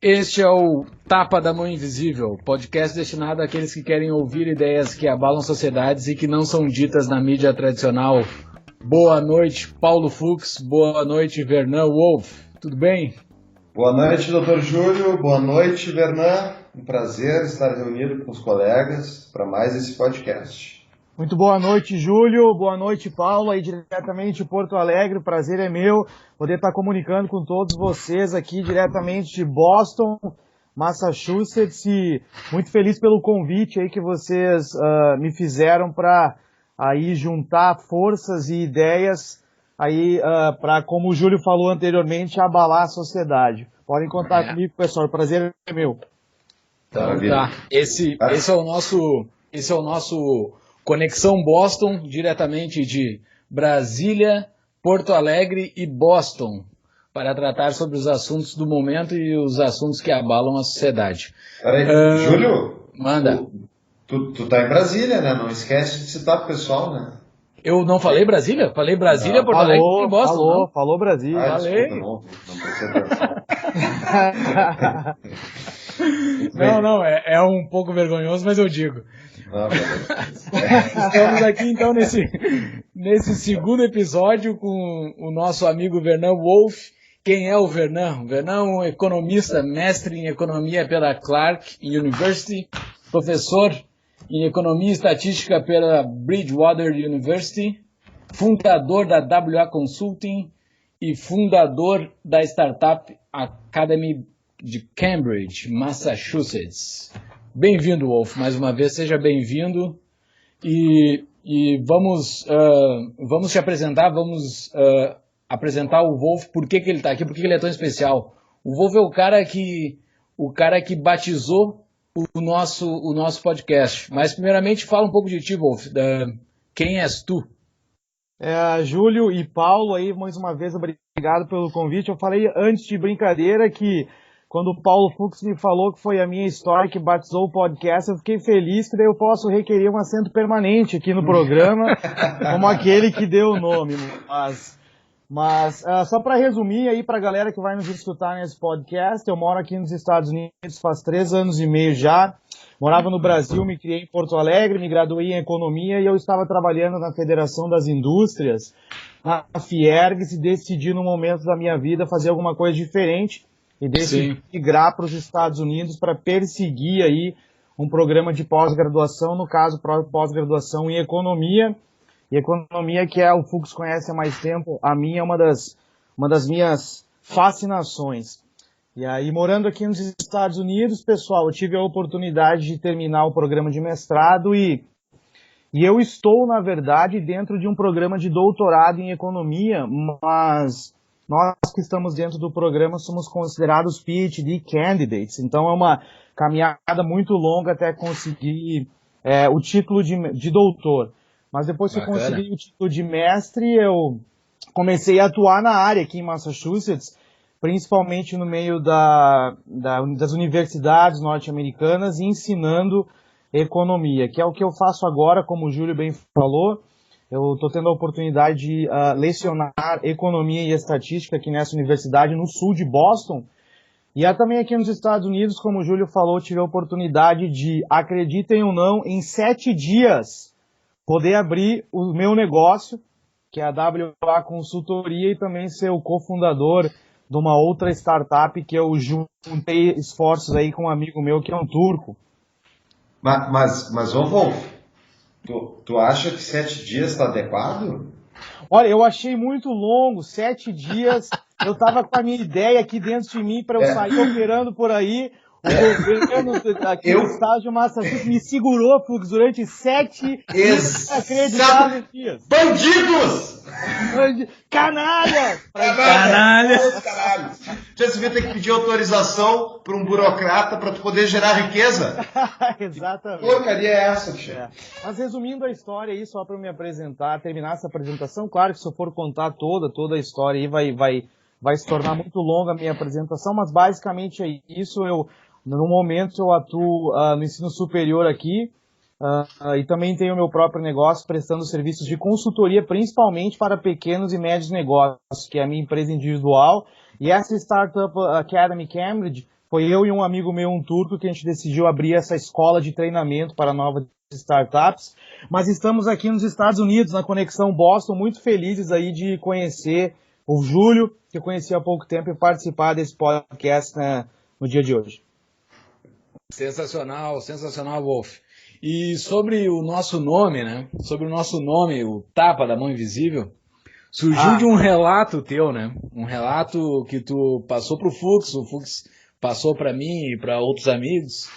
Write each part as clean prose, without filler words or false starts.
Este é o Tapa da Mão Invisível, podcast destinado àqueles que querem ouvir ideias que abalam sociedades e que não são ditas na mídia tradicional. Boa noite, Paulo Fux. Boa noite, Vernan Wolf. Tudo bem? Boa noite, Dr. Júlio. Boa noite, Vernan. Um prazer estar reunido com os colegas para mais esse podcast. Muito boa noite, Júlio. Boa noite, Paulo, aí diretamente de Porto Alegre. O prazer é meu poder estar comunicando com todos vocês aqui diretamente de Boston, Massachusetts. E muito feliz pelo convite aí que vocês me fizeram para aí juntar forças e ideias aí para, como o Júlio falou anteriormente, abalar a sociedade. Podem contar comigo, pessoal. O prazer é meu. Então, tá. Esse é o nosso Conexão Boston, diretamente de Brasília, Porto Alegre e Boston, para tratar sobre os assuntos do momento e os assuntos que abalam a sociedade. Peraí, Júlio? Manda. Tu tá em Brasília, né? Não esquece de citar pro pessoal, né? Eu não falei Brasília? Falei Brasília, Porto Alegre e Boston. Falou Brasília. Falei. Desculpa, não prestei atenção. Não, é um pouco vergonhoso, mas eu digo. Estamos aqui então nesse segundo episódio com o nosso amigo Vernan Wolf. Quem é o Vernan? O Vernan é um economista, mestre em economia pela Clark University, professor em economia e estatística pela Bridgewater University, fundador da WA Consulting e fundador da Startup Academy de Cambridge, Massachusetts. Bem-vindo, Wolf, mais uma vez, seja bem-vindo e vamos te apresentar, apresentar o Wolf, por que ele está aqui, por que ele é tão especial. O Wolf é o cara que batizou o nosso podcast, mas primeiramente fala um pouco de ti, Wolf, quem és tu? Júlio e Paulo, aí mais uma vez obrigado pelo convite. Eu falei antes de brincadeira que quando o Paulo Fux me falou que foi a minha história que batizou o podcast, eu fiquei feliz que daí eu posso requerer um assento permanente aqui no programa, como aquele que deu o nome. Mas só para resumir aí para a galera que vai nos escutar nesse podcast, eu moro aqui nos Estados Unidos faz 3 anos e meio já. Morava no Brasil, me criei em Porto Alegre, me graduei em Economia e eu estava trabalhando na Federação das Indústrias, na Fiergs, e decidi no momento da minha vida fazer alguma coisa diferente. E decidi migrar para os Estados Unidos para perseguir aí um programa de pós-graduação, no caso, pós-graduação em Economia. E Economia, que o Fux conhece há mais tempo, a minha é uma das minhas fascinações. E aí, morando aqui nos Estados Unidos, pessoal, eu tive a oportunidade de terminar o programa de mestrado e eu estou, na verdade, dentro de um programa de doutorado em Economia, mas nós que estamos dentro do programa somos considerados PhD candidates, então é uma caminhada muito longa até conseguir o título de doutor. Mas depois que eu consegui o título de mestre, eu comecei a atuar na área aqui em Massachusetts, principalmente no meio das universidades norte-americanas, ensinando economia, que é o que eu faço agora, como o Júlio bem falou. Eu estou tendo a oportunidade de lecionar economia e estatística aqui nessa universidade no sul de Boston. E também aqui nos Estados Unidos, como o Júlio falou, tive a oportunidade de, acreditem ou não, em 7 dias, poder abrir o meu negócio, que é a WA Consultoria, e também ser o cofundador de uma outra startup que eu juntei esforços aí com um amigo meu que é um turco. Mas ô Wolf, tu acha que 7 dias está adequado? Olha, eu achei muito longo, 7 dias. Eu tava com a minha ideia aqui dentro de mim para eu sair operando por aí. O governo aqui no estado de Massachusetts me segurou, Fux, durante 7 inacreditáveis dias. Bandidos! Canalha! Você devia ter que pedir autorização para um burocrata para tu poder gerar riqueza. Exatamente. Que porcaria é essa, tia? Mas resumindo a história aí, só para me apresentar, terminar essa apresentação, claro que se eu for contar toda a história aí vai se tornar muito longa a minha apresentação, mas basicamente é isso. No momento eu atuo no ensino superior aqui, e também tenho o meu próprio negócio prestando serviços de consultoria, principalmente para pequenos e médios negócios, que é a minha empresa individual. E essa Startup Academy Cambridge foi eu e um amigo meu, um turco, que a gente decidiu abrir essa escola de treinamento para novas startups. Mas estamos aqui nos Estados Unidos, na Conexão Boston, muito felizes aí de conhecer o Júlio, que eu conheci há pouco tempo, e participar desse podcast, né, no dia de hoje. Sensacional, sensacional, Wolf. E sobre o nosso nome, né? Sobre o nosso nome, o Tapa da Mão Invisível, surgiu de um relato teu, né? Um relato que tu passou pro Fux, o Fux passou para mim e para outros amigos,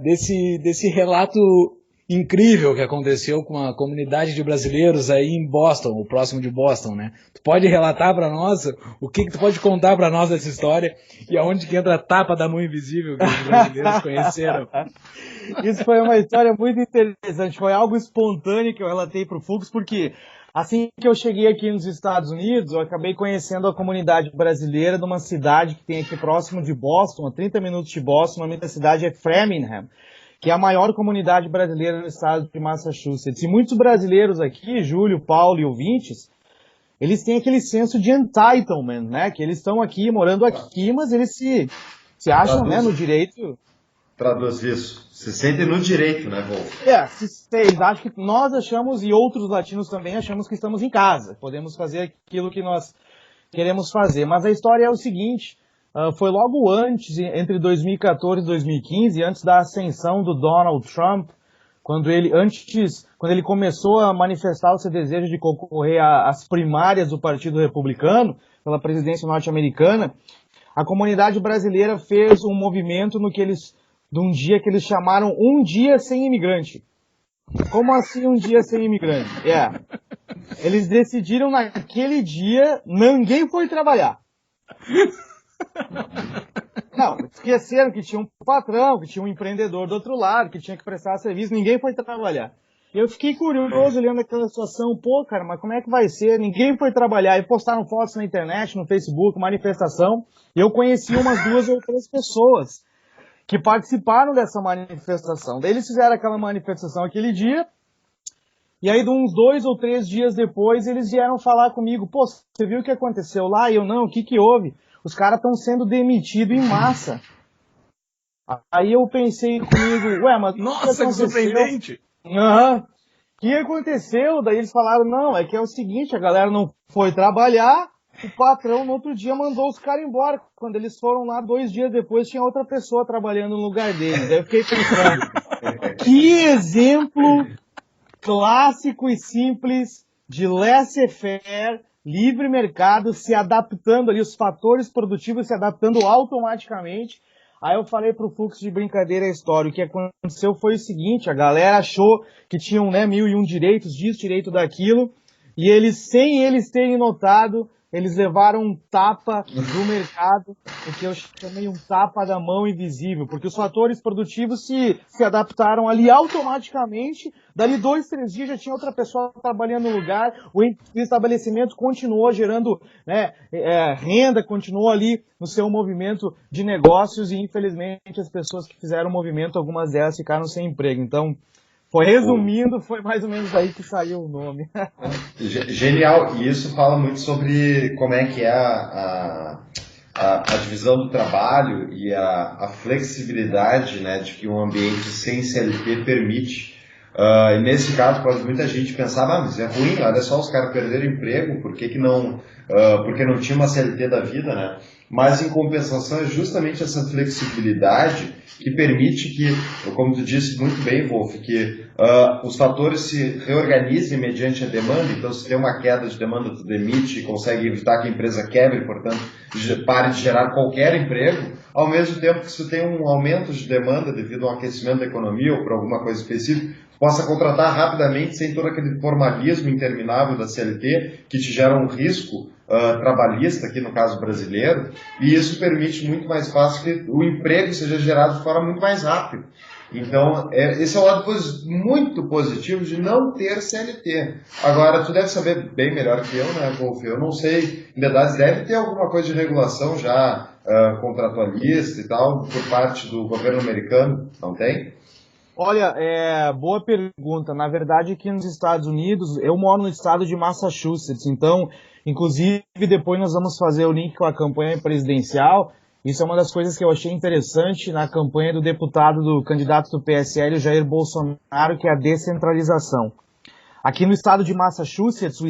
desse relato incrível que aconteceu com a comunidade de brasileiros aí em Boston, o próximo de Boston, né? Tu pode relatar para nós o que tu pode contar para nós dessa história e aonde que entra a Tapa da Mão Invisível que os brasileiros conheceram? Isso foi uma história muito interessante, foi algo espontâneo que eu relatei para o Fux, porque assim que eu cheguei aqui nos Estados Unidos, eu acabei conhecendo a comunidade brasileira de uma cidade que tem aqui próximo de Boston, a 30 minutos de Boston. O nome da cidade é Framingham, que é a maior comunidade brasileira no estado de Massachusetts. E muitos brasileiros aqui, Júlio, Paulo e ouvintes, eles têm aquele senso de entitlement, né? Que eles estão aqui, morando aqui, mas eles se acham, né, no direito. Traduz isso. Se sentem no direito, né, Wolf? Eles acham que nós achamos, e outros latinos também achamos, que estamos em casa. Podemos fazer aquilo que nós queremos fazer. Mas a história é o seguinte, foi logo antes, entre 2014 e 2015, antes da ascensão do Donald Trump, quando ele começou a manifestar o seu desejo de concorrer às primárias do Partido Republicano, pela presidência norte-americana, a comunidade brasileira fez um movimento de um dia que eles chamaram Um Dia Sem Imigrante. Como assim um dia sem imigrante? Eles decidiram naquele dia, ninguém foi trabalhar. Não, esqueceram que tinha um patrão, que tinha um empreendedor do outro lado, que tinha que prestar serviço, ninguém foi trabalhar. Eu fiquei curioso olhando aquela situação, cara, mas como é que vai ser? Ninguém foi trabalhar. E postaram fotos na internet, no Facebook, manifestação, e eu conheci umas 2 ou 3 pessoas que participaram dessa manifestação. Daí eles fizeram aquela manifestação aquele dia, e aí de uns 2 ou 3 dias depois eles vieram falar comigo, você viu o que aconteceu lá? E eu, não, o que houve? Os caras estão sendo demitidos em massa. Aí eu pensei comigo, mas nossa, que surpreendente! O que aconteceu? Daí eles falaram, não, é que é o seguinte, a galera não foi trabalhar, o patrão no outro dia mandou os caras embora. Quando eles foram lá 2 dias depois, tinha outra pessoa trabalhando no lugar deles. Aí eu fiquei pensando, que exemplo clássico e simples de laissez-faire, livre mercado, se adaptando ali, os fatores produtivos se adaptando automaticamente. Aí eu falei pro Fux de brincadeira a história. O que aconteceu foi o seguinte, a galera achou que tinham, né, 1001 direitos, disso, direito daquilo, e eles, sem eles terem notado, eles levaram um tapa do mercado, o que eu chamei um tapa da mão invisível, porque os fatores produtivos se adaptaram ali automaticamente, dali 2, 3 dias já tinha outra pessoa trabalhando no lugar, o estabelecimento continuou gerando, né, renda, continuou ali no seu movimento de negócios, e infelizmente as pessoas que fizeram o movimento, algumas delas ficaram sem emprego. Então, resumindo, foi mais ou menos aí que saiu o nome. Genial, e isso fala muito sobre como é que é a divisão do trabalho e a flexibilidade, né, de que um ambiente sem CLT permite. E nesse caso, pode muita gente pensar, mas é ruim, olha só, os caras perderam emprego, porque não tinha uma CLT da vida, né? Mas em compensação é justamente essa flexibilidade que permite que, como tu disse muito bem, Wolf, que os fatores se reorganizem mediante a demanda. Então, se tem uma queda de demanda, tu demite e consegue evitar que a empresa quebre, portanto, pare de gerar qualquer emprego, ao mesmo tempo que se tu tem um aumento de demanda devido a um aquecimento da economia ou por alguma coisa específica, possa contratar rapidamente sem todo aquele formalismo interminável da CLT que te gera um risco trabalhista, aqui no caso brasileiro, e isso permite muito mais fácil que o emprego seja gerado de forma muito mais rápida. Então, esse é o lado muito positivo de não ter CLT. Agora, tu deve saber bem melhor que eu, né, Wolf? Eu não sei, em verdade, deve ter alguma coisa de regulação já contratualista e tal, por parte do governo americano, não tem? Olha, boa pergunta. Na verdade, aqui nos Estados Unidos, eu moro no estado de Massachusetts, então, inclusive, depois nós vamos fazer o link com a campanha presidencial. Isso é uma das coisas que eu achei interessante na campanha do candidato do PSL, o Jair Bolsonaro, que é a descentralização. Aqui no estado de Massachusetts,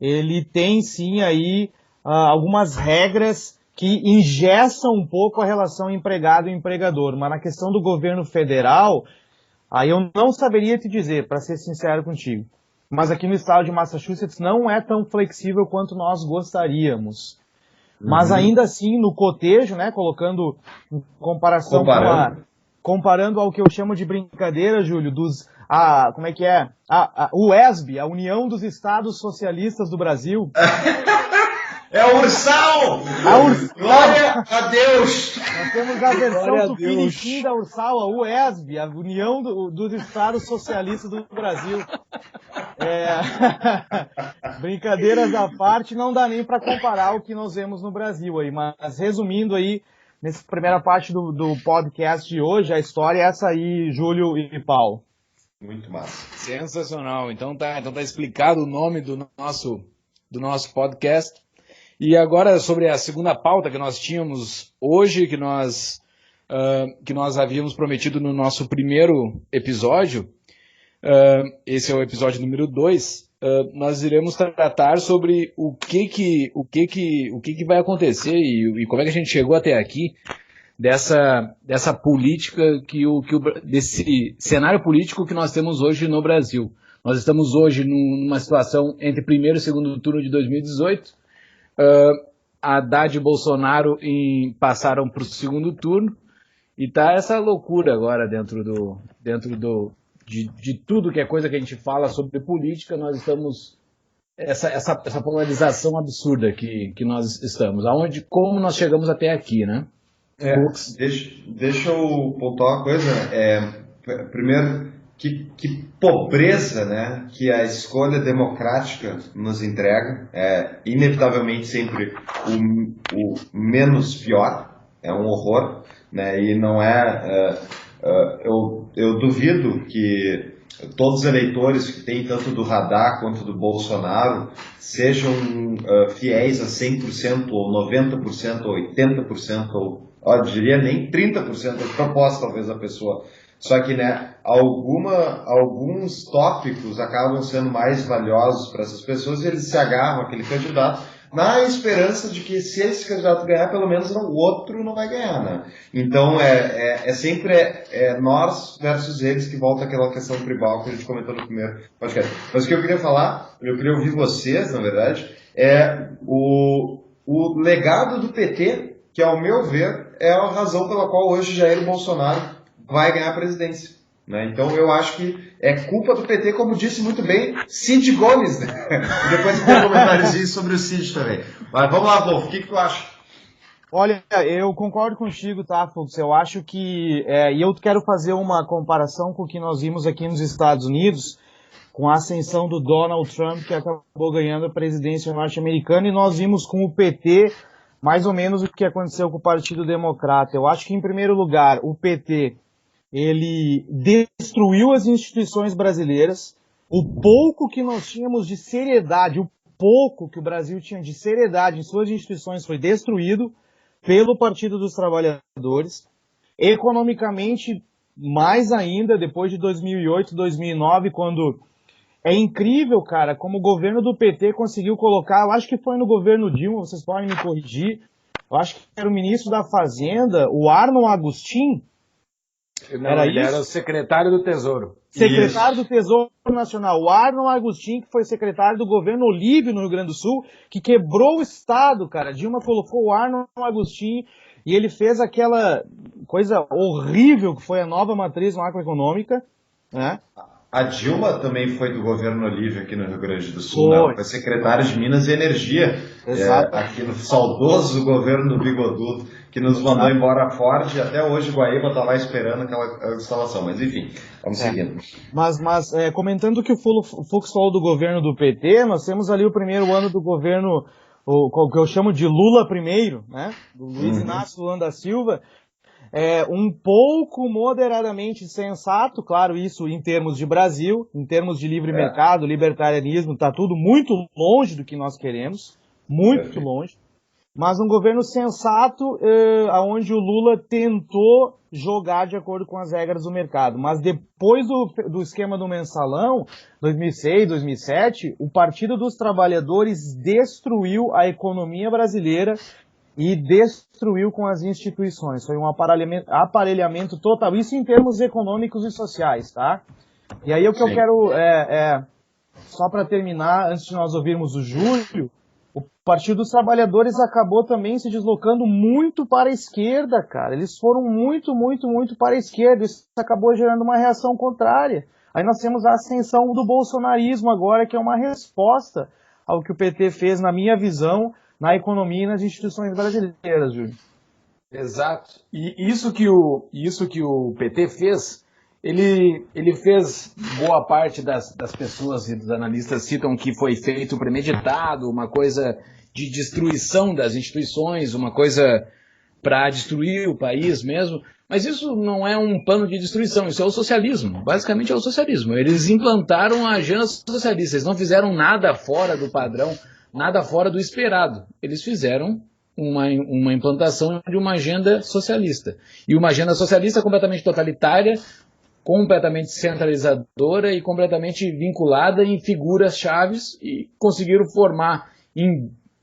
ele tem sim aí algumas regras que engessam um pouco a relação empregado e empregador, mas na questão do governo federal, aí eu não saberia te dizer, para ser sincero contigo. Mas aqui no estado de Massachusetts não é tão flexível quanto nós gostaríamos. Mas ainda assim, no cotejo, né, colocando em comparação comparando ao que eu chamo de brincadeira, Júlio, como é que é? O UESB, a União dos Estados Socialistas do Brasil. É o Ursal! Glória a Deus! Nós temos a versão tupiniquim da Ursal, a UESB, a União dos Estados Socialistas do Brasil. Brincadeiras à parte, não dá nem para comparar o que nós vemos no Brasil aí, mas resumindo aí, nessa primeira parte do podcast de hoje, a história é essa aí, Júlio e Paulo. Muito massa. Sensacional. Então tá explicado o nome do nosso podcast. E agora sobre a segunda pauta que nós tínhamos hoje, que nós havíamos prometido no nosso primeiro episódio, esse é o episódio número 2, nós iremos tratar sobre o que vai acontecer e como é que a gente chegou até aqui dessa política desse cenário político que nós temos hoje no Brasil. Nós estamos hoje numa situação entre primeiro e segundo turno de 2018. Haddad e Bolsonaro passaram para o segundo turno e tá essa loucura agora dentro de tudo que é coisa que a gente fala sobre política. Nós estamos essa polarização absurda que nós estamos, como nós chegamos até aqui, né? Deixa eu pontuar uma coisa. Primeiro, que pobreza, né, que a escolha democrática nos entrega. É inevitavelmente sempre o menos pior, é um horror, né, e não eu duvido que todos os eleitores que têm tanto do Haddad quanto do Bolsonaro sejam fiéis a 100% ou 90% ou 80% ou eu diria nem 30% da proposta talvez da pessoa. Só que, né, alguns tópicos acabam sendo mais valiosos para essas pessoas e eles se agarram àquele candidato na esperança de que se esse candidato ganhar, pelo menos o outro não vai ganhar, né? Então, sempre nós versus eles, que volta aquela questão tribal que a gente comentou no primeiro podcast. Mas o que eu queria falar, eu queria ouvir vocês, na verdade, é o legado do PT, que, ao meu ver, é a razão pela qual hoje Jair Bolsonaro vai ganhar a presidência, né? Então eu acho que é culpa do PT, como disse muito bem Cid Gomes, né? Depois tem um comentáriozinho sobre o Cid também. Mas vamos lá, Wolf, o que tu acha? Olha, eu concordo contigo, tá, Fux? Eu acho que, e eu quero fazer uma comparação com o que nós vimos aqui nos Estados Unidos, com a ascensão do Donald Trump, que acabou ganhando a presidência norte-americana, e nós vimos com o PT mais ou menos o que aconteceu com o Partido Democrata. Eu acho que, em primeiro lugar, o PT ele destruiu as instituições brasileiras. O pouco que nós tínhamos de seriedade, o pouco que o Brasil tinha de seriedade em suas instituições foi destruído pelo Partido dos Trabalhadores. Economicamente, mais ainda, depois de 2008, 2009, quando... É incrível, cara, como o governo do PT conseguiu colocar, eu acho que foi no governo Dilma, vocês podem me corrigir, eu acho que era o ministro da Fazenda, o Arnon Agustin. Não, ele era o secretário do Tesouro. Secretário do Tesouro Nacional. O Arnon Agustin, que foi secretário do governo Olívio no Rio Grande do Sul, que quebrou o Estado, cara. Dilma colocou o Arnon Agustin e ele fez aquela coisa horrível que foi a nova matriz macroeconômica, né? A Dilma também foi do governo Olívio aqui no Rio Grande do Sul, né? Foi secretária de Minas e Energia, aqui no saudoso governo do Bigodudo, que nos mandou embora a Ford, e até hoje o Guaíba está lá esperando aquela instalação, mas enfim, vamos seguindo. Mas comentando o que o Fux falou do governo do PT, nós temos ali o primeiro ano do governo, o que eu chamo de Lula primeiro, né? Do Luiz Inácio Lula da Silva. um pouco moderadamente sensato, claro, isso em termos de Brasil, em termos de livre mercado, libertarianismo, está tudo muito longe do que nós queremos, muito longe. Mas um governo sensato, onde o Lula tentou jogar de acordo com as regras do mercado. Mas depois do esquema do mensalão, 2006, 2007, o Partido dos Trabalhadores destruiu a economia brasileira e destruiu com as instituições. Foi um aparelhamento total, isso em termos econômicos e sociais, tá? E aí o que eu quero, só para terminar, antes de nós ouvirmos o Júlio, o Partido dos Trabalhadores acabou também se deslocando muito para a esquerda, cara. Eles foram muito para a esquerda. Isso acabou gerando uma reação contrária. Aí nós temos a ascensão do bolsonarismo agora, que é uma resposta ao que o PT fez, na minha visão, na economia e nas instituições brasileiras, Júlio. Exato. E isso que o PT fez, ele fez, boa parte das pessoas e dos analistas citam que foi feito premeditado, uma coisa de destruição das instituições, uma coisa para destruir o país mesmo. Mas isso não é um plano de destruição, isso é o socialismo. Basicamente é o socialismo. Eles implantaram a agenda socialista, eles não fizeram nada fora do padrão, nada fora do esperado. Eles fizeram uma implantação de uma agenda socialista. E uma agenda socialista completamente totalitária, completamente centralizadora e completamente vinculada em figuras chaves, e conseguiram formar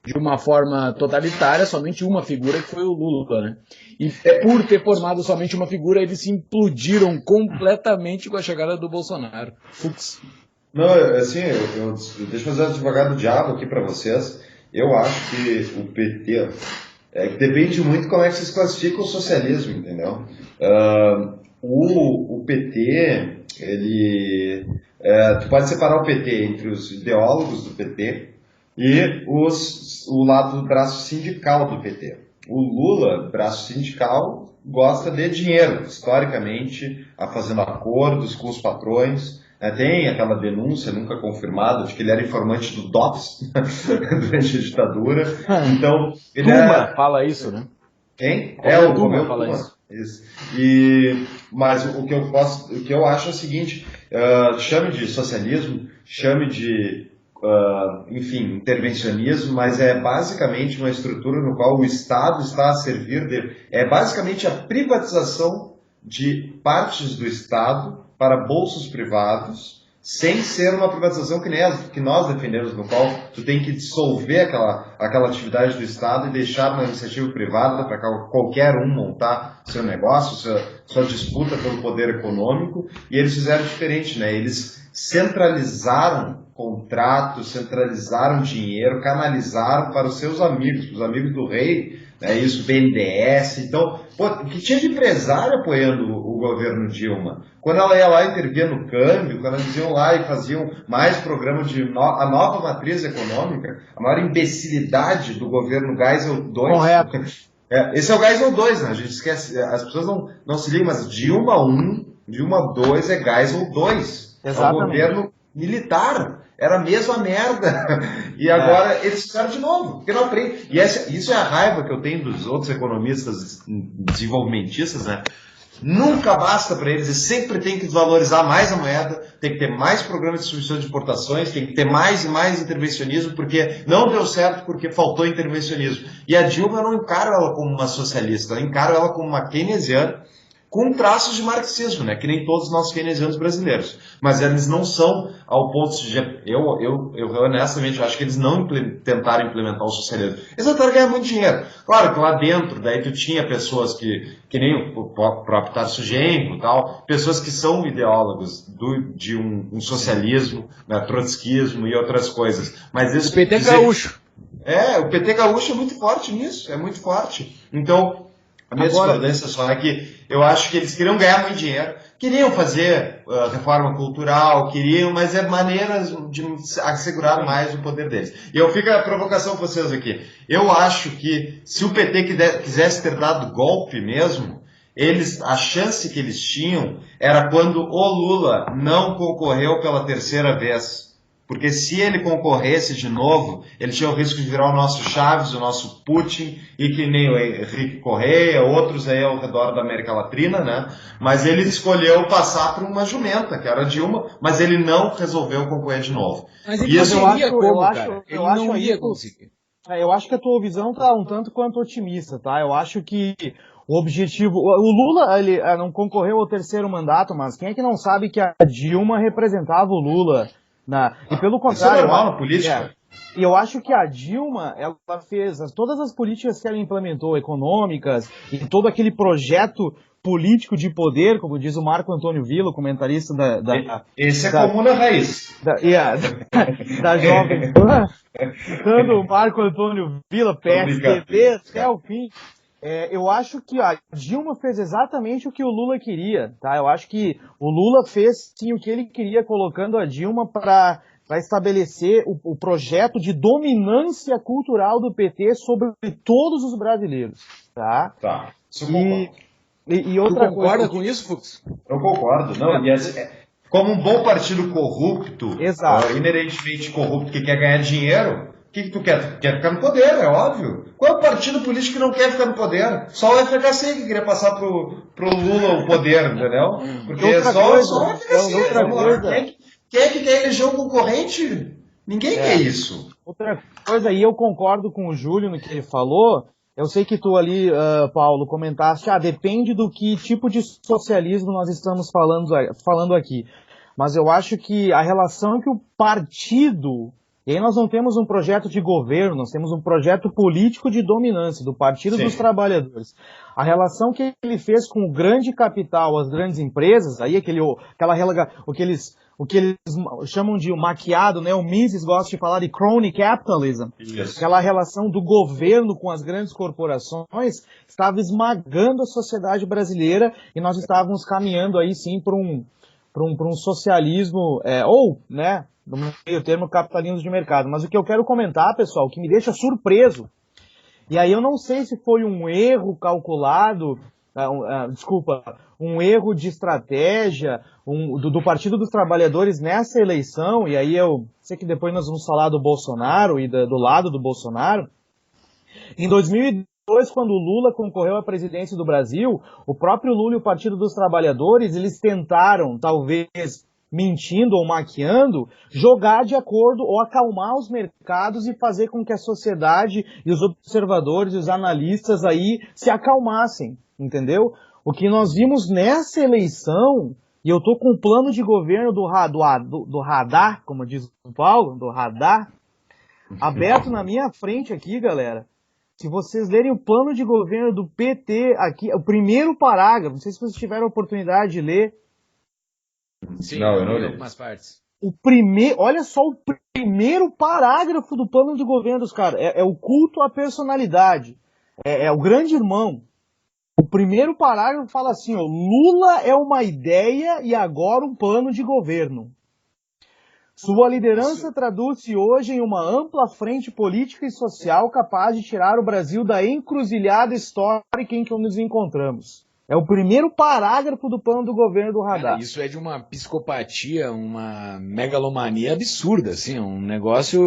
de uma forma totalitária somente uma figura, que foi o Lula, né? E por ter formado somente uma figura, eles se implodiram completamente com a chegada do Bolsonaro. Fux. Não, assim, deixa eu fazer um advogado do diabo aqui para vocês. Eu acho que o PT depende muito como é que vocês classificam o socialismo, entendeu? O PT, tu pode separar o PT entre os ideólogos do PT e o lado do braço sindical do PT. O Lula, braço sindical, gosta de dinheiro, historicamente, fazendo acordos com os patrões. Tem aquela denúncia nunca confirmada de que ele era informante do DOPS durante a ditadura. Então, ele fala isso, né? Quem? O Duma fala isso. Mas o que eu acho é o seguinte: chame de socialismo, chame de enfim, intervencionismo, mas é basicamente uma estrutura no qual o Estado está a servir é basicamente a privatização de partes do Estado para bolsos privados, sem ser uma privatização que nós defendemos, no qual tu tem que dissolver aquela atividade do Estado e deixar uma iniciativa privada para qualquer um montar seu negócio, sua disputa pelo poder econômico. E eles fizeram diferente, né? Eles centralizaram contratos, centralizaram dinheiro, canalizaram para os seus amigos, os amigos do rei, né? Isso, BNDES. Então, o que tinha de empresário apoiando o governo Dilma? Quando ela ia lá intervir no câmbio, quando eles iam lá e faziam mais programa a nova matriz econômica, a maior imbecilidade do governo Geisel 2. Correto. Esse é o Geisel 2, né? A gente esquece, as pessoas não se ligam, mas Dilma 1, Dilma 2 é Geisel 2. Exatamente. É o governo militar. Era a mesma merda. E agora eles fizeram de novo, porque não aprende. E isso é a raiva que eu tenho dos outros economistas desenvolvimentistas, né? Nunca basta para eles, sempre tem que desvalorizar mais a moeda, tem que ter mais programas de substituição de importações, tem que ter mais e mais intervencionismo, porque não deu certo porque faltou intervencionismo. E a Dilma, eu não encaro ela como uma socialista, eu encaro ela como uma keynesiana, com traços de marxismo, né? Que nem todos nós keynesianos brasileiros. Mas eles não são ao ponto de... Eu honestamente acho que eles não tentaram implementar o socialismo. Eles tentaram ganhar muito dinheiro. Claro que lá dentro, daí tu tinha pessoas que nem o próprio Tarso Genro e tal, pessoas que são ideólogos de um socialismo, né, trotskismo e outras coisas. Mas isso, o PT gaúcho. O PT gaúcho é muito forte nisso, é muito forte. Então... A minha discordância só é que eu acho que eles queriam ganhar muito dinheiro, queriam fazer reforma cultural, mas é maneiras de assegurar mais o poder deles. E eu fico a provocação para vocês aqui. Eu acho que se o PT quisesse ter dado golpe mesmo, a chance que eles tinham era quando o Lula não concorreu pela terceira vez. Porque se ele concorresse de novo, ele tinha o risco de virar o nosso Chaves, o nosso Putin, e que nem o Henrique Correia, outros aí ao redor da América Latina, né? Mas ele escolheu passar por uma jumenta, que era a Dilma, mas ele não resolveu concorrer de novo. Mas ele não ia como, cara? Ele não ia conseguir. Eu acho que a tua visão tá um tanto quanto otimista, tá? Eu acho que o objetivo... O Lula, ele não concorreu ao terceiro mandato, mas quem é que não sabe que a Dilma representava o Lula? E pelo contrário... Isso é normal na política. E eu acho que a Dilma, ela fez todas as políticas que ela implementou, econômicas, e todo aquele projeto político de poder, como diz o Marco Antônio Villa, comentarista Esse é Comuna Raiz. Da Jovem Pan, citando o Marco Antônio Villa, PSDB até o fim. Eu acho que a Dilma fez exatamente o que o Lula queria, tá? Eu acho que o Lula fez sim o que ele queria, colocando a Dilma para estabelecer o projeto de dominância cultural do PT sobre todos os brasileiros, tá? Tá, isso eu concordo. E outra tu concorda com isso, Fux? Eu concordo, não. E como um bom partido corrupto, inerentemente corrupto, que quer ganhar dinheiro, o que tu quer? Tu quer ficar no poder, é óbvio. Qual é o partido político que não quer ficar no poder? Só o FHC que queria passar pro Lula o poder, entendeu? Porque é só o FHC. Quem é que quer eleger um concorrente? Ninguém quer isso. Outra coisa, e eu concordo com o Júlio no que ele falou. Eu sei que tu ali, Paulo, comentaste, depende do que tipo de socialismo nós estamos falando aqui. Mas eu acho que a relação que o partido... E aí nós não temos um projeto de governo, nós temos um projeto político de dominância do Partido dos Trabalhadores. A relação que ele fez com o grande capital, as grandes empresas, aí o que eles chamam de maquiado, né? O Mises gosta de falar de crony capitalism. Isso. Aquela relação do governo com as grandes corporações estava esmagando a sociedade brasileira e nós estávamos caminhando aí sim para um socialismo, né? No meio termo, capitalismo de mercado. Mas o que eu quero comentar, pessoal, que me deixa surpreso, e aí eu não sei se foi um erro calculado, um erro de estratégia do Partido dos Trabalhadores nessa eleição, e aí eu sei que depois nós vamos falar do Bolsonaro e do lado do Bolsonaro. Em 2002, quando o Lula concorreu à presidência do Brasil, o próprio Lula e o Partido dos Trabalhadores, eles tentaram, talvez mentindo ou maquiando, jogar de acordo ou acalmar os mercados e fazer com que a sociedade e os observadores e os analistas aí se acalmassem, entendeu? O que nós vimos nessa eleição, e eu tô com o plano de governo do radar, como diz o Paulo, do radar, aberto na minha frente aqui, galera. Se vocês lerem o plano de governo do PT aqui, o primeiro parágrafo, não sei se vocês tiveram a oportunidade de ler. Sim, não, eu não li algumas partes. Olha só o primeiro parágrafo do plano de governo dos caras. É o culto à personalidade. É o grande irmão. O primeiro parágrafo fala assim, Lula é uma ideia e agora um plano de governo. Sua liderança traduz-se hoje em uma ampla frente política e social capaz de tirar o Brasil da encruzilhada histórica em que nos encontramos. É o primeiro parágrafo do plano do governo do radar. Cara, isso é de uma psicopatia, uma megalomania absurda, assim, um negócio...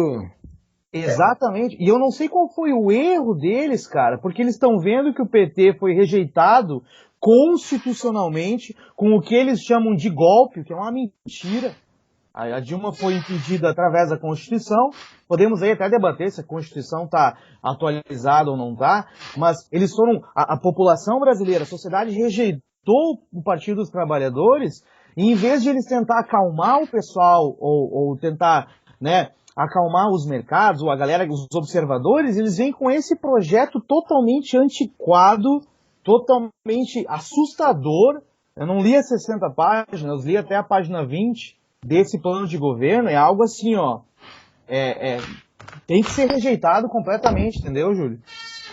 Exatamente. E eu não sei qual foi o erro deles, cara, porque eles estão vendo que o PT foi rejeitado constitucionalmente com o que eles chamam de golpe, que é uma mentira. A Dilma foi impedida através da Constituição. Podemos aí até debater se a Constituição está atualizada ou não está, mas eles foram, a população brasileira, a sociedade rejeitou o Partido dos Trabalhadores, e em vez de eles tentar acalmar o pessoal ou tentar, né, acalmar os mercados, ou a galera, os observadores, eles vêm com esse projeto totalmente antiquado, totalmente assustador. Eu não li as 60 páginas, eu li até a página 20 desse plano de governo. É algo assim, tem que ser rejeitado completamente, entendeu, Júlio?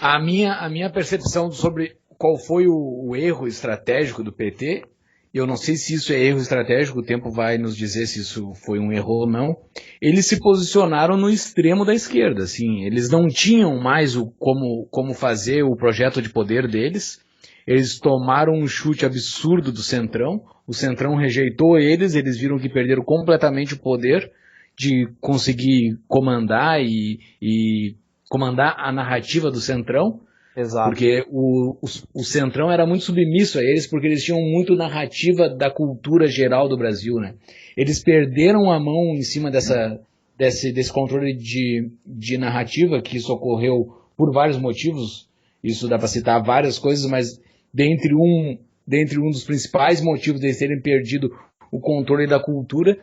A minha percepção sobre qual foi o erro estratégico do PT, eu não sei se isso é erro estratégico, o tempo vai nos dizer se isso foi um erro ou não. Eles se posicionaram no extremo da esquerda, assim, eles não tinham mais como fazer o projeto de poder deles. Eles tomaram um chute absurdo do Centrão, o Centrão rejeitou eles viram que perderam completamente o poder, de conseguir comandar e comandar a narrativa do Centrão. Exato. Porque o Centrão era muito submisso a eles, porque eles tinham muito narrativa da cultura geral do Brasil, né? Eles perderam a mão em cima desse controle de narrativa, que isso ocorreu por vários motivos. Isso dá para citar várias coisas, mas dentre um dos principais motivos deles terem perdido o controle da cultura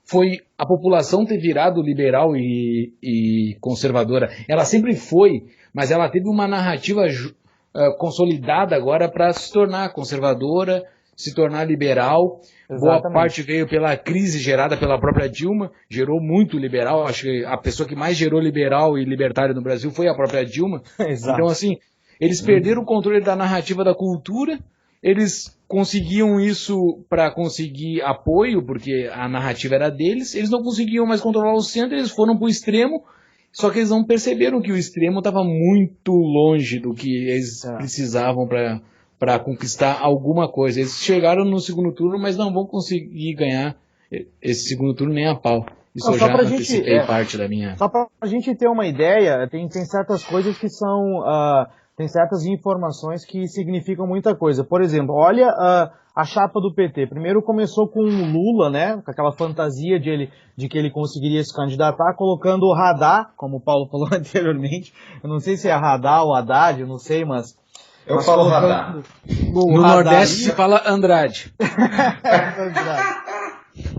foi a população ter virado liberal e conservadora. Ela sempre foi, mas ela teve uma narrativa consolidada agora para se tornar conservadora, se tornar liberal. Exatamente. Boa parte veio pela crise gerada pela própria Dilma, gerou muito liberal. Acho que a pessoa que mais gerou liberal e libertário no Brasil foi a própria Dilma. Exato. Então, assim, eles perderam o controle da narrativa da cultura, eles conseguiam isso para conseguir apoio, porque a narrativa era deles, eles não conseguiam mais controlar o centro, eles foram para o extremo, só que eles não perceberam que o extremo estava muito longe do que eles precisavam para conquistar alguma coisa. Eles chegaram no segundo turno, mas não vão conseguir ganhar esse segundo turno nem a pau. Isso não, eu já antecipei parte da minha... Só para a gente ter uma ideia, tem certas coisas que são... tem certas informações que significam muita coisa. Por exemplo, olha a chapa do PT. Primeiro começou com o Lula, né, com aquela fantasia de que ele conseguiria se candidatar, colocando o Haddad, como o Paulo falou anteriormente. Eu não sei se é Haddad ou Haddad, eu não sei, mas... Eu falo Haddad. No Nordeste se fala Andrade.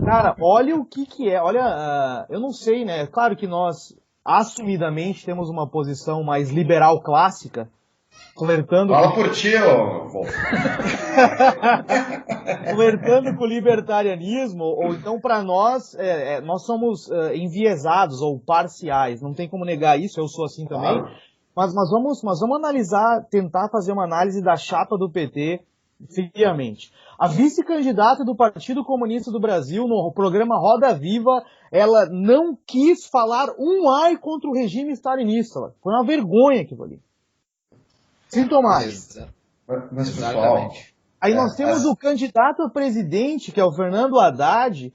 Cara, olha o que é. Olha, eu não sei, né? Claro que nós, assumidamente, temos uma posição mais liberal clássica, flertando... Fala por ti, ô... flertando com o libertarianismo, ou então para nós, nós somos enviesados ou parciais, não tem como negar isso, eu sou assim também, mas vamos analisar, tentar fazer uma análise da chapa do PT friamente. A vice-candidata do Partido Comunista do Brasil, no programa Roda Viva, ela não quis falar um ai contra o regime stalinista. Foi uma vergonha aquilo ali. Sintomático. Mas, pessoal... Aí nós temos o candidato a presidente, que é o Fernando Haddad,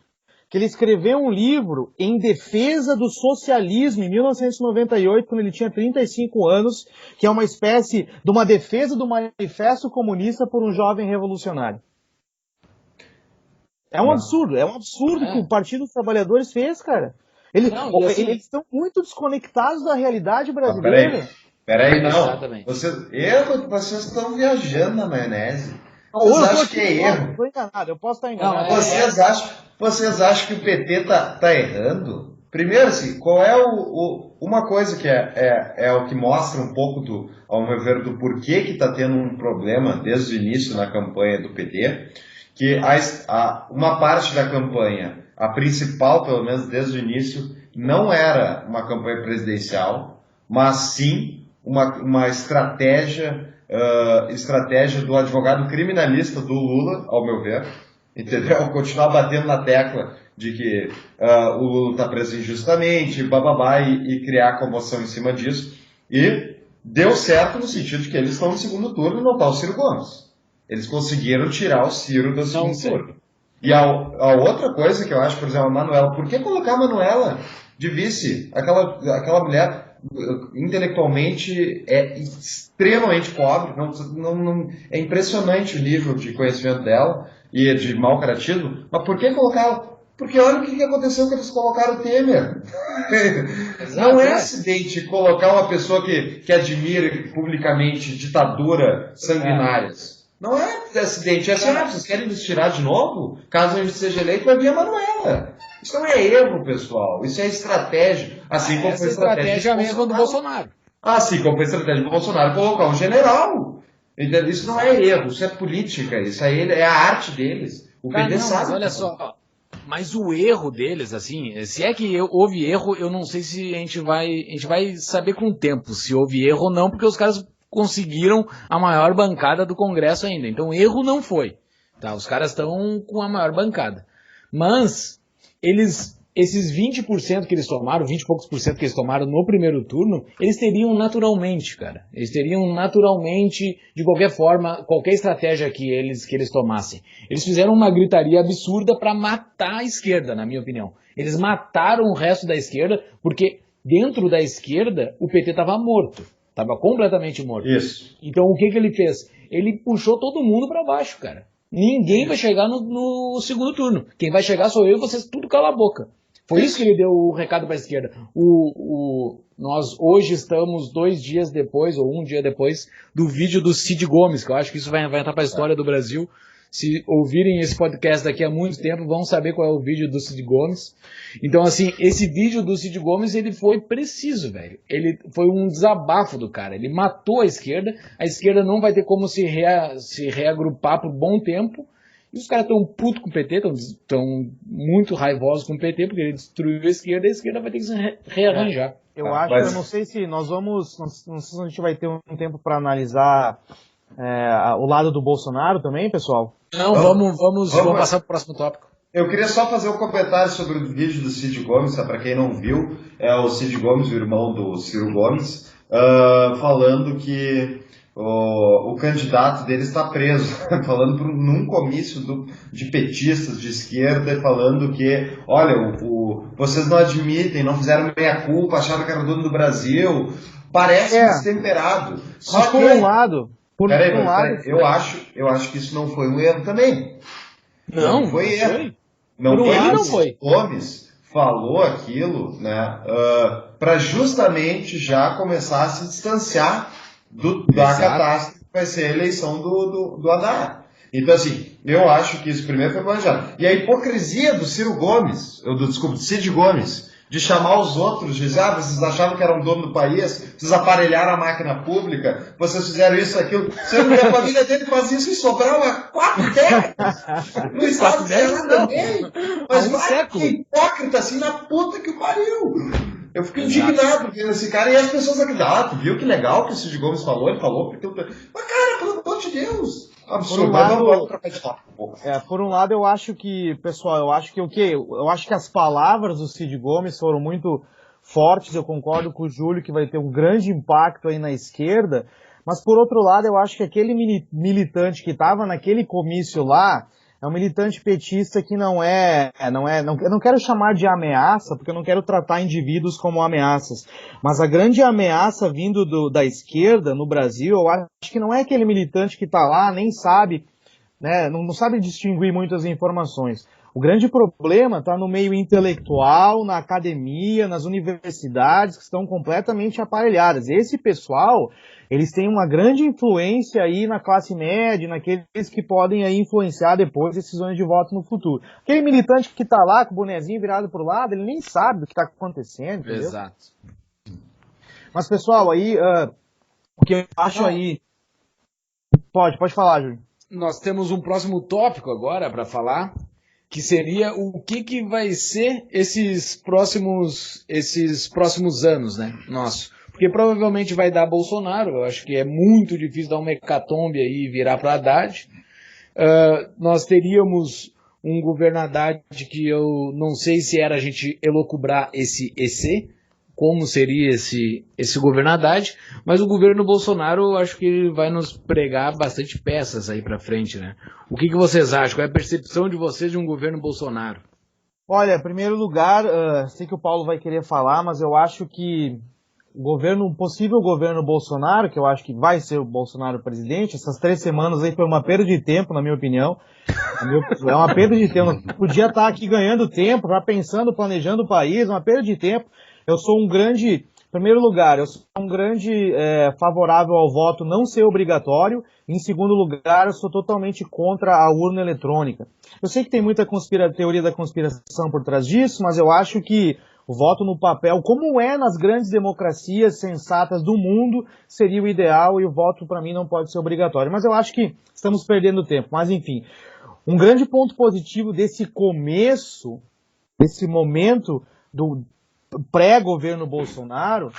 que ele escreveu um livro em defesa do socialismo em 1998, quando ele tinha 35 anos, que é uma espécie de uma defesa do manifesto comunista por um jovem revolucionário. É um absurdo que o Partido dos Trabalhadores fez, cara. Eles estão muito desconectados da realidade brasileira. Peraí, não. Exatamente. Vocês estão viajando na maionese. Vocês acham que é erro? Estou enganado, eu posso estar enganado. Vocês acham que o PT tá errando? Primeiro, assim, qual é uma coisa que é o que mostra um pouco, ao meu ver, do porquê que está tendo um problema desde o início na campanha do PT, que uma parte da campanha, a principal, pelo menos desde o início, não era uma campanha presidencial, mas sim uma estratégia do advogado criminalista do Lula, ao meu ver, entendeu? Continuar batendo na tecla de que o Lula está preso injustamente, bababá, e criar comoção em cima disso. E deu certo no sentido de que eles estão no segundo turno e não está o Ciro Gomes. Eles conseguiram tirar o Ciro do segundo turno. E a outra coisa que eu acho, por exemplo, a Manuela, por que colocar a Manuela de vice? Aquela mulher intelectualmente é extremamente pobre, é impressionante o nível de conhecimento dela e de mau caratismo, mas por que colocá-la? Porque olha o que aconteceu quando eles colocaram o Temer. Não é acidente colocar uma pessoa que admira publicamente ditadura sanguinárias. Não é acidente, é assim, vocês querem nos tirar de novo? Caso a gente seja eleito, vai vir a Manuela. Isso não é erro, pessoal. Isso é estratégia. Assim como foi a estratégia mesmo do Bolsonaro. Assim como foi a estratégia do Bolsonaro colocar um general. Isso não é erro, isso é política. Isso aí é a arte deles. O PT sabe. Mas olha só, mas o erro deles, assim, se é que houve erro, eu não sei se a gente vai saber com o tempo se houve erro ou não, porque os caras conseguiram a maior bancada do Congresso ainda. Então erro não foi. Tá? Os caras estão com a maior bancada. Mas eles esses 20% que eles tomaram, 20 e poucos por cento que eles tomaram no primeiro turno, eles teriam naturalmente, cara. Eles teriam naturalmente, de qualquer forma, qualquer estratégia que eles tomassem. Eles fizeram uma gritaria absurda para matar a esquerda, na minha opinião. Eles mataram o resto da esquerda, porque dentro da esquerda o PT estava morto. Estava completamente morto. Isso. Então o que ele fez? Ele puxou todo mundo para baixo, cara. Ninguém vai chegar no segundo turno. Quem vai chegar sou eu e vocês tudo cala a boca. Foi isso que ele deu o recado para a esquerda. Nós hoje estamos 2 dias depois, ou 1 dia depois, do vídeo do Cid Gomes, que eu acho que isso vai entrar para a história do Brasil. Se ouvirem esse podcast daqui a muito tempo, vão saber qual é o vídeo do Cid Gomes. Então, assim, esse vídeo do Cid Gomes, ele foi preciso, velho. Ele foi um desabafo do cara. Ele matou a esquerda não vai ter como se reagrupar por bom tempo. E os caras estão putos com o PT, estão muito raivosos com o PT, porque ele destruiu a esquerda vai ter que se rearranjar. Eu não sei se nós vamos, não sei se a gente vai ter um tempo para analisar o lado do Bolsonaro também, pessoal. Não, vamos passar para o próximo tópico. Eu queria só fazer um comentário sobre o vídeo do Cid Gomes, para quem não viu, é o Cid Gomes, o irmão do Ciro Gomes, falando que o candidato dele está preso, falando num comício de petistas de esquerda, falando que, olha, vocês não admitem, não fizeram meia-culpa, acharam que era dono do Brasil, parece destemperado. Só que, por um lado... Eu acho que isso não foi um erro também. Não foi erro. Não foi. Gomes falou aquilo, né, para justamente já começar a se distanciar da catástrofe que vai ser a eleição do Haddad. Então, assim, eu acho que isso primeiro foi planejado. E a hipocrisia do Cid Gomes, de chamar os outros, de dizer, vocês achavam que eram dono do país, vocês aparelharam a máquina pública, vocês fizeram isso, aquilo. Sendo que a família dele faz isso em Sobral há 4 décadas. No estado de Ceará também. Mas vai que hipócrita, assim, na puta que o pariu. Eu fico indignado vendo esse cara, e as pessoas aqui, tu viu que legal que o Cid Gomes falou? Ele falou porque... Mas, cara, pelo amor de Deus... Absurdo. Por um lado, eu acho que, pessoal, eu acho que as palavras do Cid Gomes foram muito fortes, eu concordo com o Júlio que vai ter um grande impacto aí na esquerda, mas por outro lado, eu acho que aquele militante que estava naquele comício lá, é um militante petista que eu não quero chamar de ameaça, porque eu não quero tratar indivíduos como ameaças, mas a grande ameaça vindo da esquerda no Brasil, eu acho que não é aquele militante que está lá, nem sabe, né, não sabe distinguir muitas informações. O grande problema está no meio intelectual, na academia, nas universidades, que estão completamente aparelhadas. Esse pessoal, eles têm uma grande influência aí na classe média, naqueles que podem aí influenciar depois decisões de voto no futuro. Aquele militante que está lá com o bonezinho virado para o lado, ele nem sabe do que está acontecendo, entendeu? Exato. Mas, pessoal, aí, o que eu acho aí... Pode falar, Júlio. Nós temos um próximo tópico agora para falar, que seria o que vai ser esses próximos anos, né, nosso. Porque provavelmente vai dar Bolsonaro, eu acho que é muito difícil dar uma hecatombe aí e virar para Haddad. Nós teríamos um governo Haddad que eu não sei se era a gente elocubrar esse EC, como seria esse governo Haddad, mas o governo Bolsonaro eu acho que ele vai nos pregar bastante peças aí para frente, né? O que vocês acham? Qual é a percepção de vocês de um governo Bolsonaro? Olha, em primeiro lugar, sei que o Paulo vai querer falar, mas eu acho que o possível governo Bolsonaro, que eu acho que vai ser o Bolsonaro presidente, essas 3 semanas aí foi uma perda de tempo, na minha opinião. É uma perda de tempo. Eu podia estar aqui ganhando tempo, já pensando, planejando o país, uma perda de tempo. Eu sou em primeiro lugar, eu sou um grande favorável ao voto não ser obrigatório. Em segundo lugar, eu sou totalmente contra a urna eletrônica. Eu sei que tem muita teoria da conspiração por trás disso, mas eu acho que o voto no papel, como é nas grandes democracias sensatas do mundo, seria o ideal e o voto para mim não pode ser obrigatório. Mas eu acho que estamos perdendo tempo. Mas enfim, um grande ponto positivo desse começo, desse momento do pré-governo Bolsonaro,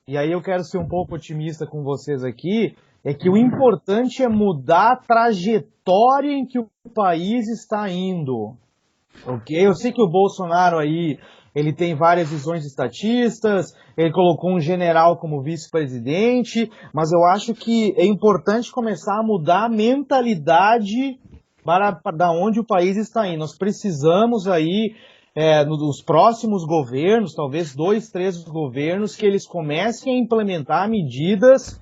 e aí eu quero ser um pouco otimista com vocês aqui, é que o importante é mudar a trajetória em que o país está indo. Ok? Eu sei que o Bolsonaro aí ele tem várias visões estatistas, ele colocou um general como vice-presidente, mas eu acho que é importante começar a mudar a mentalidade para da onde o país está indo. Nós precisamos aí, nos próximos governos, talvez 2, 3 governos, que eles comecem a implementar medidas,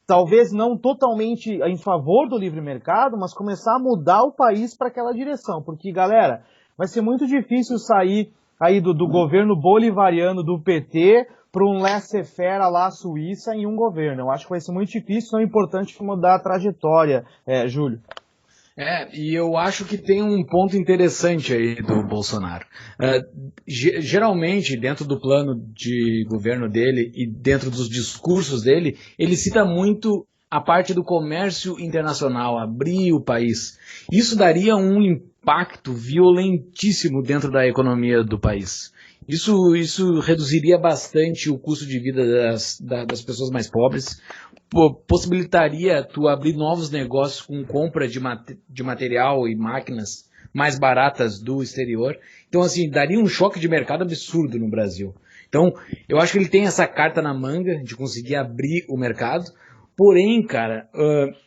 talvez não totalmente em favor do livre mercado, mas começar a mudar o país para aquela direção. Porque, galera, vai ser muito difícil sair aí do governo bolivariano do PT para um laissez-faire lá à Suíça em um governo. Eu acho que vai ser muito difícil, não é importante mudar a trajetória, Júlio. E eu acho que tem um ponto interessante aí do Bolsonaro. Geralmente, dentro do plano de governo dele e dentro dos discursos dele, ele cita muito a parte do comércio internacional, abrir o país. Isso daria um impacto violentíssimo dentro da economia do país. Isso reduziria bastante o custo de vida das pessoas mais pobres, possibilitaria tu abrir novos negócios com compra de material e máquinas mais baratas do exterior. Então, assim, daria um choque de mercado absurdo no Brasil. Então, eu acho que ele tem essa carta na manga de conseguir abrir o mercado. Porém, cara,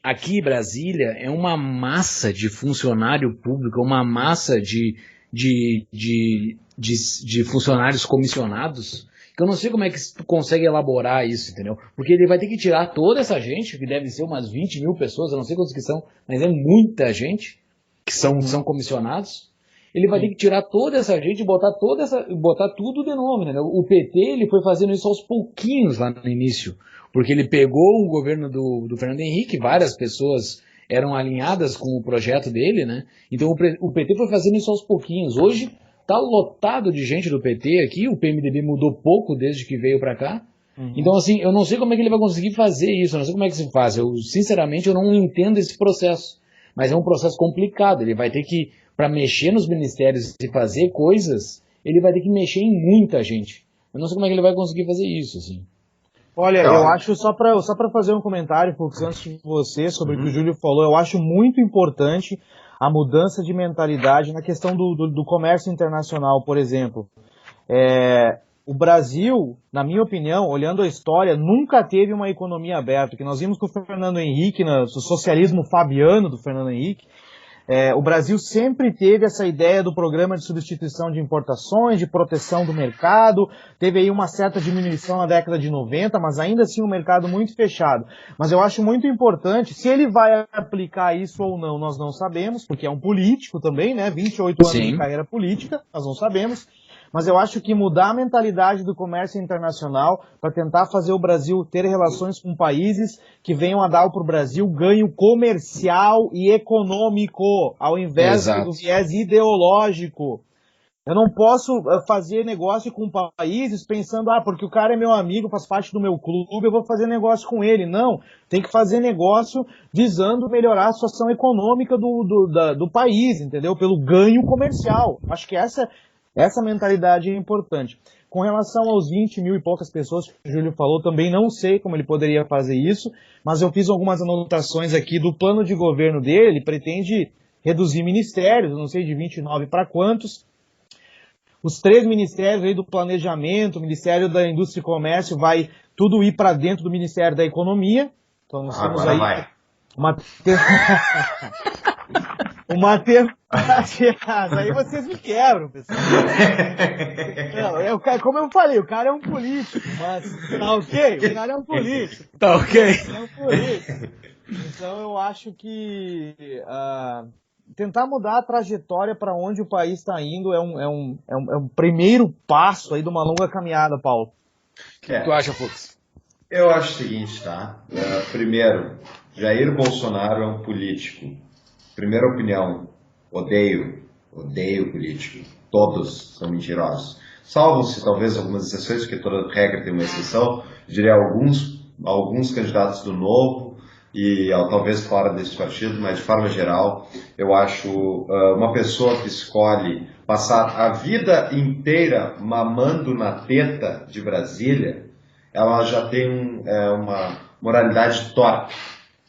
aqui em Brasília é uma massa de funcionário público, uma massa de funcionários comissionados, que eu não sei como é que tu consegue elaborar isso, entendeu? Porque ele vai ter que tirar toda essa gente, que deve ser umas 20 mil pessoas, eu não sei quantos que são, mas é muita gente que são comissionados. Ele vai ter que tirar toda essa gente e botar tudo de novo, entendeu? O PT, ele foi fazendo isso aos pouquinhos lá no início, porque ele pegou o governo do Fernando Henrique, várias pessoas eram alinhadas com o projeto dele, né? Então o PT foi fazendo isso aos pouquinhos. Hoje tá lotado de gente do PT aqui, o PMDB mudou pouco desde que veio para cá. Então, assim, eu não sei como é que ele vai conseguir fazer isso, eu não sei como é que se faz. Sinceramente, eu não entendo esse processo. Mas é um processo complicado. Ele vai ter que, para mexer nos ministérios e fazer coisas, ele vai ter que mexer em muita gente. Eu não sei como é que ele vai conseguir fazer isso, assim. Olha, eu acho, só para fazer um comentário, Fux, antes de você, sobre o que o Júlio falou, eu acho muito importante a mudança de mentalidade na questão do comércio internacional, por exemplo. O Brasil, na minha opinião, olhando a história, nunca teve uma economia aberta. Que nós vimos com o Fernando Henrique, no socialismo fabiano do Fernando Henrique, o Brasil sempre teve essa ideia do programa de substituição de importações, de proteção do mercado, teve aí uma certa diminuição na década de 90, mas ainda assim um mercado muito fechado. Mas eu acho muito importante, se ele vai aplicar isso ou não, nós não sabemos, porque é um político também, né? 28 anos de carreira política, nós não sabemos. Mas eu acho que mudar a mentalidade do comércio internacional para tentar fazer o Brasil ter relações com países que venham a dar para o Brasil ganho comercial e econômico, ao invés do viés ideológico. Eu não posso fazer negócio com países pensando, porque o cara é meu amigo, faz parte do meu clube, eu vou fazer negócio com ele. Não, tem que fazer negócio visando melhorar a situação econômica do país, entendeu? Pelo ganho comercial. Acho que essa mentalidade é importante. Com relação aos 20 mil e poucas pessoas que o Júlio falou, também não sei como ele poderia fazer isso, mas eu fiz algumas anotações aqui do plano de governo dele. Ele pretende reduzir ministérios, não sei de 29 para quantos. Os 3 ministérios aí do planejamento, o Ministério da Indústria e Comércio, vai tudo ir para dentro do Ministério da Economia. Então nós temos aí uma temporada. Aí vocês me quebram, pessoal. Não, como eu falei, o cara é um político, mas tá ok? O cara é um político. Tá ok. É um político. Então eu acho que tentar mudar a trajetória para onde o país está indo é um primeiro passo aí de uma longa caminhada, Paulo. O que tu acha, Fux? Eu acho o seguinte, tá? Primeiro, Jair Bolsonaro é um político. Primeira opinião, odeio político. Todos são mentirosos. Salvam-se talvez algumas exceções, porque toda regra tem uma exceção. Eu diria alguns candidatos do Novo e talvez fora desse partido, mas de forma geral, eu acho uma pessoa que escolhe passar a vida inteira mamando na teta de Brasília, ela já tem uma moralidade torta.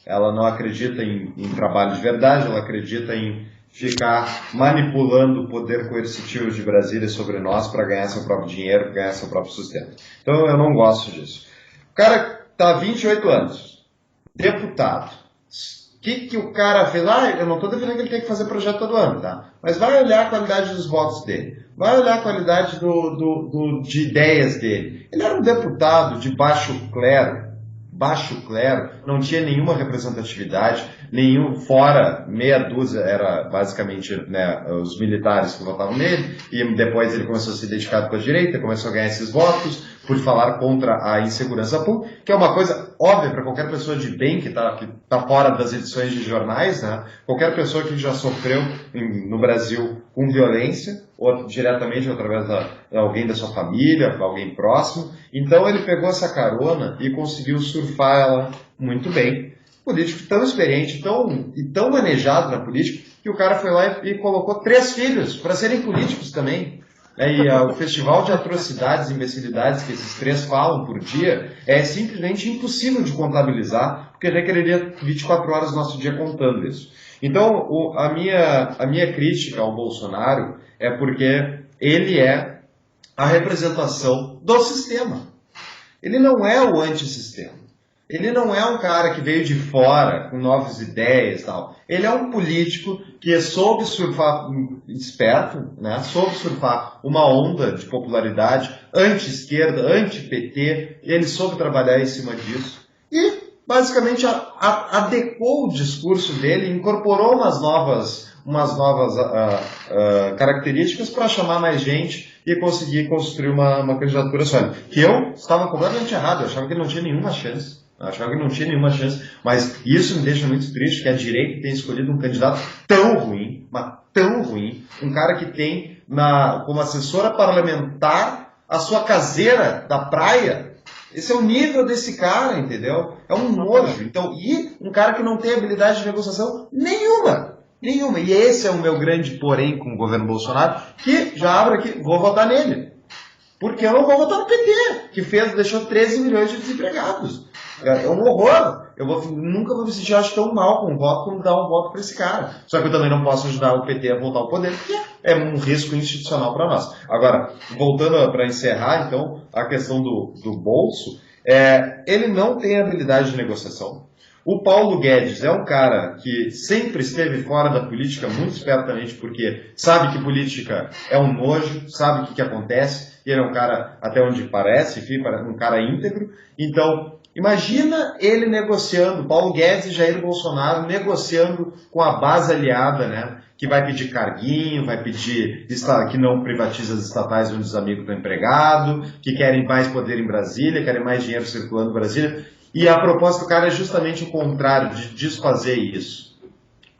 Ela não acredita em trabalho de verdade, ela acredita em ficar manipulando o poder coercitivo de Brasília sobre nós para ganhar seu próprio dinheiro, ganhar seu próprio sustento. Então eu não gosto disso. O cara está há 28 anos, deputado. O que o cara fez? Eu não estou defendendo que ele tem que fazer projeto todo ano, tá? Mas vai olhar a qualidade dos votos dele. Vai olhar a qualidade de ideias dele. Ele era um deputado de baixo clero, não tinha nenhuma representatividade, fora meia dúzia, era basicamente, né, os militares que votavam nele, e depois ele começou a se dedicar com a direita, começou a ganhar esses votos por falar contra a insegurança pública, que é uma coisa óbvia para qualquer pessoa de bem que tá fora das edições de jornais, né? Qualquer pessoa que já sofreu no Brasil com violência, ou diretamente ou através de alguém da sua família, alguém próximo. Então ele pegou essa carona e conseguiu surfar ela muito bem. Político tão experiente, tão manejado na política, que o cara foi lá e colocou 3 filhos para serem políticos também. E o festival de atrocidades e imbecilidades que esses 3 falam por dia é simplesmente impossível de contabilizar, porque requereria 24 horas do nosso dia contando isso. Então, a minha crítica ao Bolsonaro é porque ele é a representação do sistema. Ele não é o antissistema. Ele não é um cara que veio de fora com novas ideias e tal. Ele é um político que soube surfar, esperto, né? Soube surfar uma onda de popularidade anti-esquerda, anti-PT, e ele soube trabalhar em cima disso. E, basicamente, adequou o discurso dele, incorporou umas novas características para chamar mais gente e conseguir construir uma candidatura sólida. Que eu estava completamente errado, eu achava que ele não tinha nenhuma chance. Mas isso me deixa muito triste, que a direita tenha escolhido um candidato tão ruim, mas tão ruim, um cara que tem como assessora parlamentar a sua caseira da praia. Esse é o nível desse cara, entendeu? É um nojo. Então, e um cara que não tem habilidade de negociação nenhuma. E esse é o meu grande porém com o governo Bolsonaro, que já abro aqui, vou votar nele. Porque eu não vou votar no PT, que deixou 13 milhões de desempregados. É um horror. Nunca vou me sentir, acho, tão mal com um voto como dar um voto para esse cara. Só que eu também não posso ajudar o PT a voltar ao poder, porque é um risco institucional para nós. Agora, voltando para encerrar, então, a questão do bolso, ele não tem habilidade de negociação. O Paulo Guedes é um cara que sempre esteve fora da política muito espertamente, porque sabe que política é um nojo, sabe o que acontece, e ele é um cara, até onde parece, enfim, um cara íntegro. Então, imagina ele negociando, Paulo Guedes e Jair Bolsonaro negociando com a base aliada, né? Que vai pedir carguinho, vai pedir que não privatiza as estatais onde os amigos estão empregados, que querem mais poder em Brasília, querem mais dinheiro circulando em Brasília. E a proposta do cara é justamente o contrário, de desfazer isso.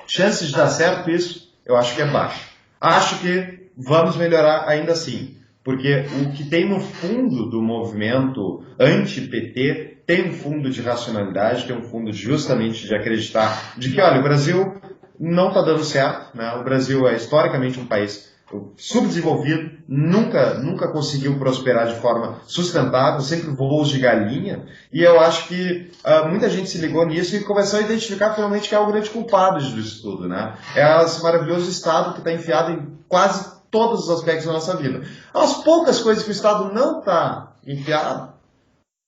Chances de dar certo isso, eu acho que é baixo. Acho que vamos melhorar ainda assim. Porque o que tem no fundo do movimento anti-PT tem um fundo de racionalidade, tem um fundo justamente de acreditar de que, olha, o Brasil não está dando certo, né? O Brasil é historicamente um país subdesenvolvido, nunca conseguiu prosperar de forma sustentável, sempre voos de galinha, e eu acho que muita gente se ligou nisso e começou a identificar finalmente que é o grande culpado disso tudo, né? É esse maravilhoso Estado que está enfiado em quase todos os aspectos da nossa vida. As poucas coisas que o Estado não está enfiado,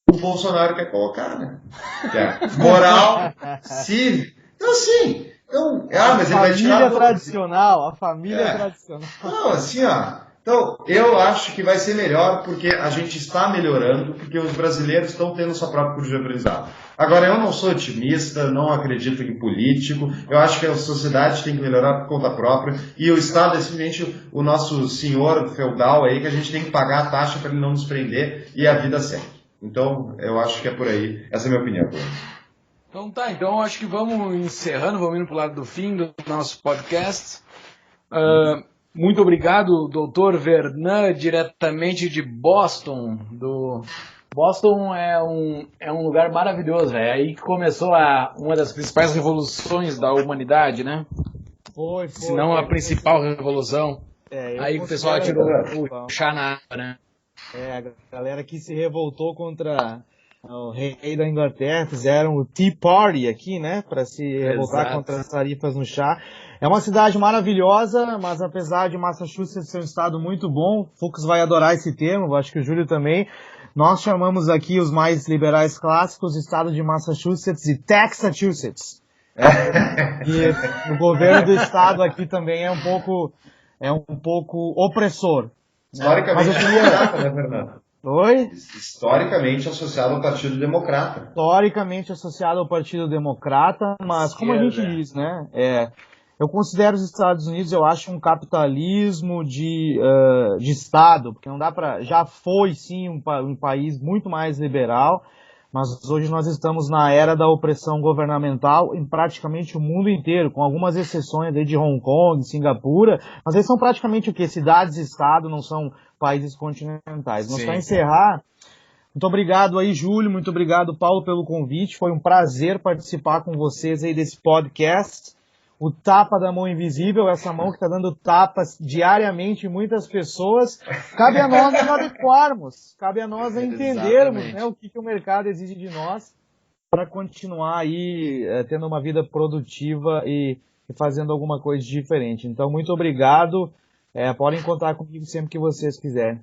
o Bolsonaro quer colocar, né? Que é moral, cívica. Então, assim... mas ele vai tirar a família tradicional. Não, assim, Então, eu acho que vai ser melhor porque a gente está melhorando, porque os brasileiros estão tendo sua própria curva de aprendizado. Agora, eu não sou otimista, não acredito em político, eu acho que a sociedade tem que melhorar por conta própria, e o Estado é simplesmente o nosso senhor feudal aí, que a gente tem que pagar a taxa para ele não nos prender, e a vida segue. Então, eu acho que é por aí. Essa é a minha opinião. Então tá, então acho que vamos encerrando, vamos indo para o lado do fim do nosso podcast. Muito obrigado, doutor Vernan, diretamente de Boston. Boston é um lugar maravilhoso, é aí que começou uma das principais revoluções da humanidade, né? Foi. Se não a principal revolução. Aí o pessoal tirou o chá na água, né? A galera que se revoltou contra o rei da Inglaterra, fizeram o Tea Party aqui, né, para se revoltar contra as tarifas no chá. É uma cidade maravilhosa, mas apesar de Massachusetts ser um estado muito bom, Fux vai adorar esse termo, acho que o Júlio também, nós chamamos aqui os mais liberais clássicos, o estado de Massachusetts de Texachusetts. E o governo do estado aqui também é um pouco opressor. Historicamente democrata, né, Fernando? Oi? Historicamente associado ao Partido Democrata. Historicamente associado ao Partido Democrata, mas como a gente diz, né? Eu considero os Estados Unidos, eu acho, um capitalismo de Estado, porque não dá para. Já foi sim um país muito mais liberal, mas hoje nós estamos na era da opressão governamental em praticamente o mundo inteiro, com algumas exceções aí de Hong Kong, Singapura, mas eles são praticamente o quê? Cidades-estado, não são países continentais. Mas para encerrar, muito obrigado aí, Júlio, muito obrigado, Paulo, pelo convite. Foi um prazer participar com vocês aí desse podcast. O tapa da mão invisível, essa mão que está dando tapas diariamente em muitas pessoas. Cabe a nós nos adequarmos, cabe a nós entendermos, né, o que o mercado exige de nós para continuar aí tendo uma vida produtiva e fazendo alguma coisa diferente. Então, muito obrigado. Podem contar comigo sempre que vocês quiserem.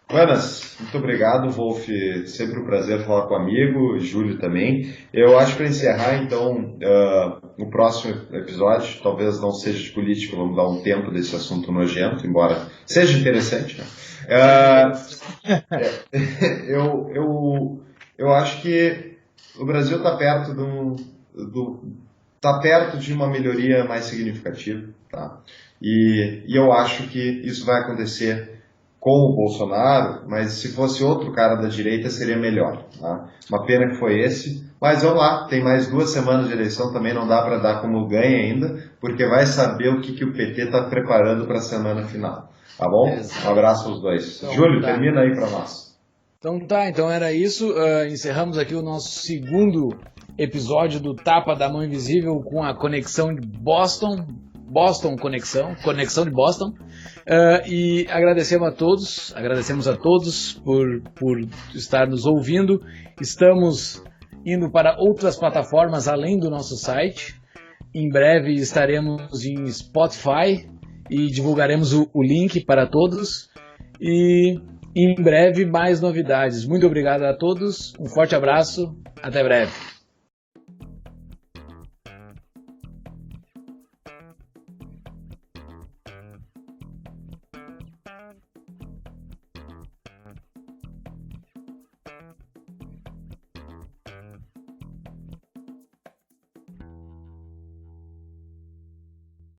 Buenas, muito obrigado, Wolf. Sempre um prazer falar com o amigo, Júlio também. Eu acho que para encerrar, então, no próximo episódio, talvez não seja de política, vamos dar um tempo desse assunto nojento, embora seja interessante, né? Eu acho que o Brasil está perto perto de uma melhoria mais significativa, tá? E eu acho que isso vai acontecer com o Bolsonaro, mas se fosse outro cara da direita seria melhor, tá? Uma pena que foi esse, mas vamos lá, tem mais 2 semanas de eleição, também não dá para dar como ganha ainda, porque vai saber o que o PT está preparando para a semana final, tá bom? Um abraço aos dois. Então, Júlio, termina aí para nós. Então era isso, encerramos aqui o nosso segundo episódio do Tapa da Mão Invisível com a conexão de Boston Conexão de Boston, e agradecemos a todos por estar nos ouvindo. Estamos indo para outras plataformas além do nosso site. Em breve estaremos em Spotify e divulgaremos o link para todos, e em breve mais novidades. Muito obrigado a todos, um forte abraço, até breve.